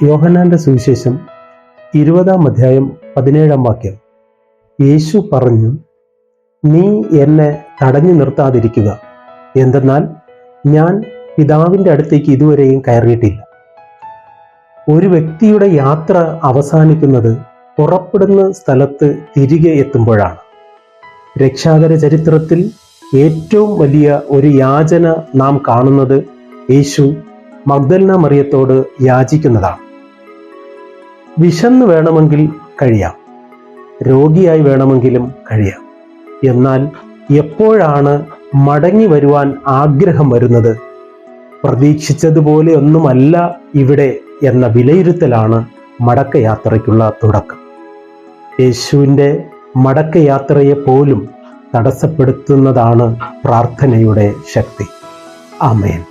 യോഹന്നാന്റെ സുവിശേഷം 20-ാം അധ്യായം 17-ാം വാക്യം. യേശു പറഞ്ഞു, നീ എന്നെ തടഞ്ഞു നിർത്താതിരിക്കുക, എന്തെന്നാൽ ഞാൻ പിതാവിൻ്റെ അടുത്തേക്ക് ഇതുവരെയും കയറിയിട്ടില്ല. ഒരു വ്യക്തിയുടെ യാത്ര അവസാനിക്കുന്നത് പുറപ്പെടുന്ന സ്ഥലത്ത് തിരികെ എത്തുമ്പോഴാണ്. രക്ഷാകര ചരിത്രത്തിൽ ഏറ്റവും വലിയ ഒരു യാചന നാം കാണുന്നത് യേശു മഗ്ദലന മറിയത്തോട് യാചിക്കുന്നതാണ്. വിശന്ന് വേണമെങ്കിൽ കഴിയാം, രോഗിയായി വേണമെങ്കിലും കഴിയാം, എന്നാൽ എപ്പോഴാണ് മടങ്ങി വരുവാൻ ആഗ്രഹം വരുന്നത്? പ്രതീക്ഷിച്ചതുപോലെ ഒന്നുമല്ല ഇവിടെ എന്ന വിലയിരുത്തലാണ് മടക്കയാത്രയ്ക്കുള്ള തുടക്കം. യേശുവിൻ്റെ മടക്കയാത്രയെ പോലും തടസ്സപ്പെടുത്തുന്നതാണ് പ്രാർത്ഥനയുടെ ശക്തി. ആമേൻ.